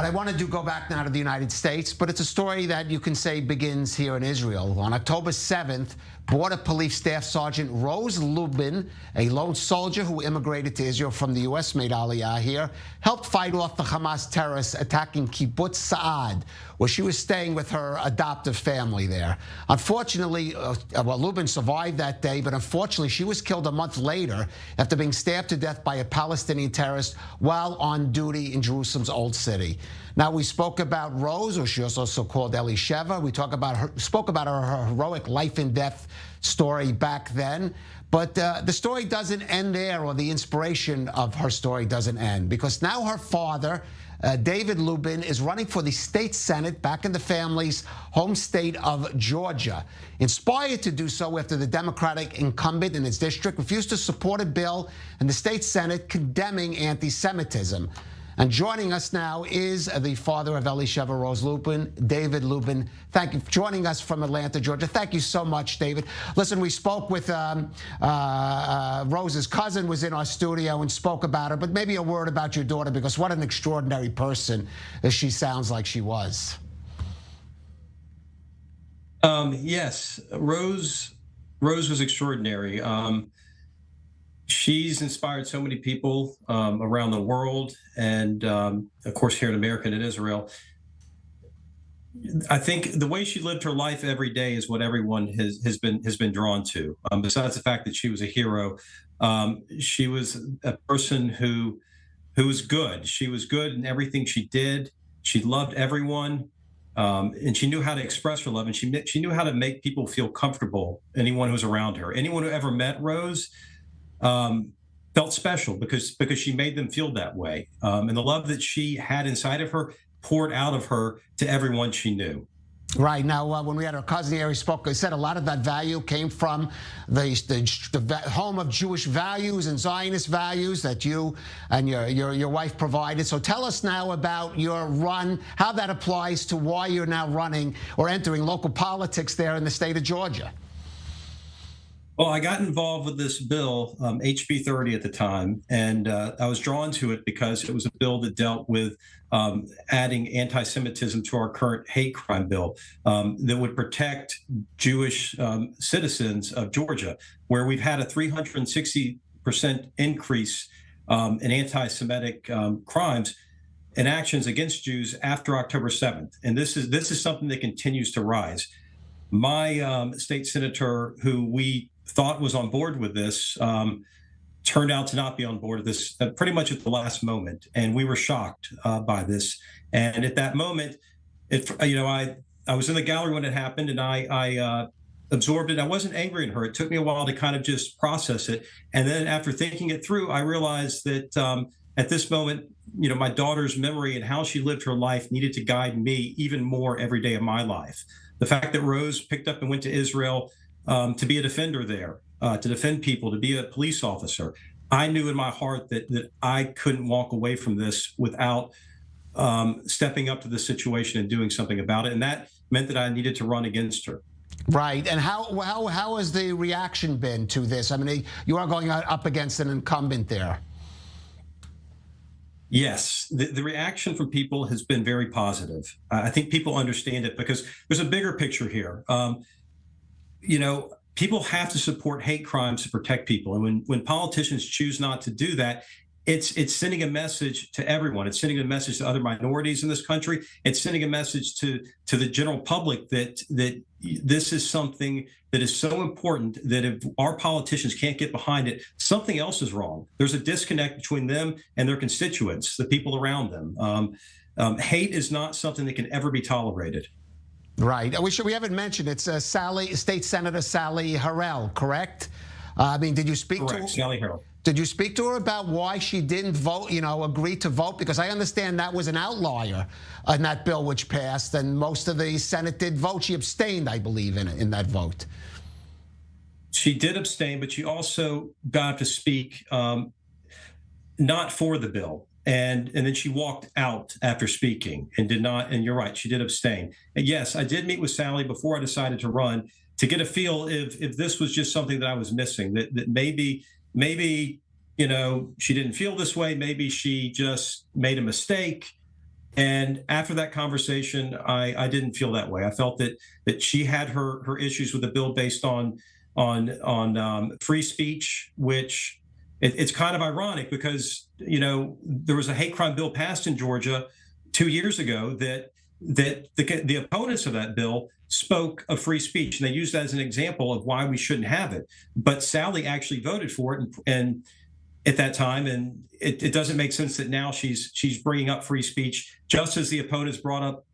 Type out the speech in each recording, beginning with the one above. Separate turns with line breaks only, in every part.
I want to go back now to the United States, but it's a story that you can say begins here in Israel. On October 7th, Border Police Staff Sergeant Rose Luben, a lone soldier who immigrated to Israel from the U.S., made Aliyah here, helped fight off the Hamas terrorists attacking Kibbutz Sa'ad, where she was staying with her adoptive family there. Unfortunately, Luben survived that day, but unfortunately, she was killed a month later after being stabbed to death by a Palestinian terrorist while on duty in Jerusalem's Old City. Now, we spoke about Rose, or she was also called Elisheva. We spoke about her heroic life and death story back then. But the story doesn't end there, or the inspiration of her story doesn't end, because now her father, David Lubin, is running for the state senate back in the family's home state of Georgia, inspired to do so after the Democratic incumbent in its district refused to support a bill in the state senate condemning anti-Semitism. And joining us now is the father of Elisheva Rose Lubin, David Lubin. Thank you for joining us from Atlanta, Georgia. Thank you so much, David. Listen, we spoke with Rose's cousin was in our studio and spoke about her, but maybe a word about your daughter, because what an extraordinary person she sounds like she was.
Yes, Rose was extraordinary. She's inspired so many people around the world, and of course here in America and in Israel. I think the way she lived her life every day is what everyone has been drawn to. Besides the fact that she was a hero, she was a person who was good. She was good in everything she did. She loved everyone, and she knew how to express her love, and she knew how to make people feel comfortable. Anyone who was around her, anyone who ever met Rose, felt special because she made them feel that way. And the love that she had inside of her poured out of her to everyone she knew.
Right. Now, when we had our cousin here, he said a lot of that value came from the home of Jewish values and Zionist values that you and your wife provided. So tell us now about your run, how that applies to why you're now running or entering local politics there in the state of Georgia.
Well, I got involved with this bill, HB 30 at the time, and I was drawn to it because it was a bill that dealt with adding anti-Semitism to our current hate crime bill that would protect Jewish citizens of Georgia, where we've had a 360% increase in anti-Semitic crimes and actions against Jews after October 7th. And this is something that continues to rise. My state senator, who we thought was on board with this, turned out to not be on board with this pretty much at the last moment, and we were shocked by this. And at that moment, I was in the gallery when it happened, and I absorbed it. I wasn't angry at her. It took me a while to kind of just process it, and then after thinking it through, I realized that at this moment, my daughter's memory and how she lived her life needed to guide me even more every day of my life. The fact that Rose picked up and went to Israel to be a defender there, to defend people, to be a police officer. I knew in my heart that I couldn't walk away from this without stepping up to the situation and doing something about it. And that meant that I needed to run against her.
Right. And how has the reaction been to this? I mean, you are going up against an incumbent there.
Yes, the reaction from people has been very positive. I think people understand it because there's a bigger picture here. People have to support hate crimes to protect people. And when politicians choose not to do that, it's sending a message to everyone. It's sending a message to other minorities in this country. It's sending a message to the general public that this is something that is so important that if our politicians can't get behind it, something else is wrong. There's a disconnect between them and their constituents, the people around them. Hate is not something that can ever be tolerated.
Right. We haven't mentioned it's State Senator Sally Harrell, correct? Did you speak to her?
Sally Harrell.
Did you speak to her about why she didn't vote, agree to vote? Because I understand that was an outlier in that bill which passed, and most of the Senate did vote. She abstained, I believe, in that vote.
She did abstain, but she also got to speak not for the bill. And then she walked out after speaking and did not. And you're right, she did abstain. And yes, I did meet with Sally before I decided to run to get a feel if this was just something that I was missing, that maybe she didn't feel this way. Maybe she just made a mistake. And after that conversation, I didn't feel that way. I felt that she had her issues with the bill based on free speech, which it's kind of ironic because there was a hate crime bill passed in Georgia 2 years ago that the opponents of that bill spoke of free speech, and they used that as an example of why we shouldn't have it. But Sally actually voted for it, and at that time, and it doesn't make sense that now she's bringing up free speech, just as the opponents brought up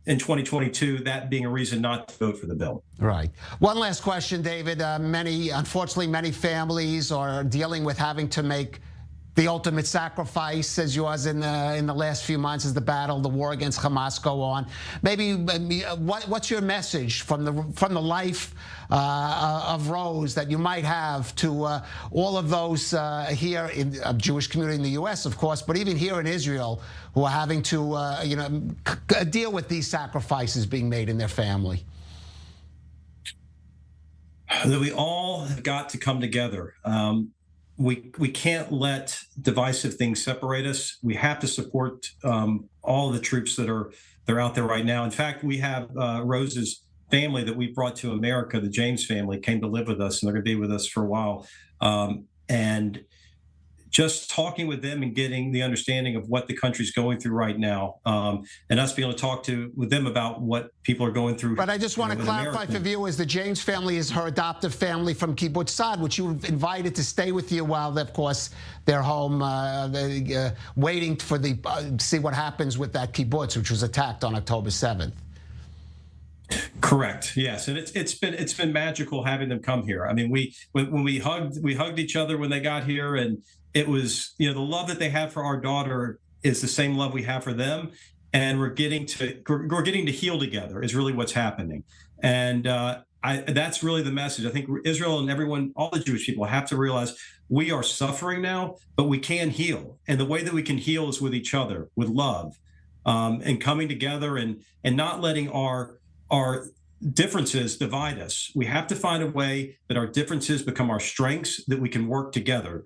in 2022, that being a reason not to vote for the bill.
Right. One last question, David. Unfortunately, many families are dealing with having to make the ultimate sacrifice, as yours in the last few months, as the war against Hamas go on. Maybe what's your message from the life of Rose that you might have to all of those here in a Jewish community in the U.S., of course, but even here in Israel, who are having to deal with these sacrifices being made in their family?
That we all have got to come together. We can't let divisive things separate us. We have to support all of the troops that are out there right now. In fact, we have Rose's family that we brought to America. The James family came to live with us, and they're going to be with us for a while. And just talking with them and getting the understanding of what the country's going through right now, and us being able to talk with them about what people are going through.
But I just want to clarify
America.
for viewers, the James family is her adoptive family from Kibbutz Sa'ad, which you invited to stay with you while, of course, they're home waiting for see what happens with that kibbutz, which was attacked on October 7th.
Correct. Yes, and it's been magical having them come here. I mean, when we hugged each other when they got here, and it was the love that they have for our daughter is the same love we have for them, and we're getting to heal together is really what's happening, and that's really the message. I think Israel and everyone, all the Jewish people, have to realize we are suffering now, but we can heal, and the way that we can heal is with each other, with love, and coming together, and not letting our differences divide us. We have to find a way that our differences become our strengths, that we can work together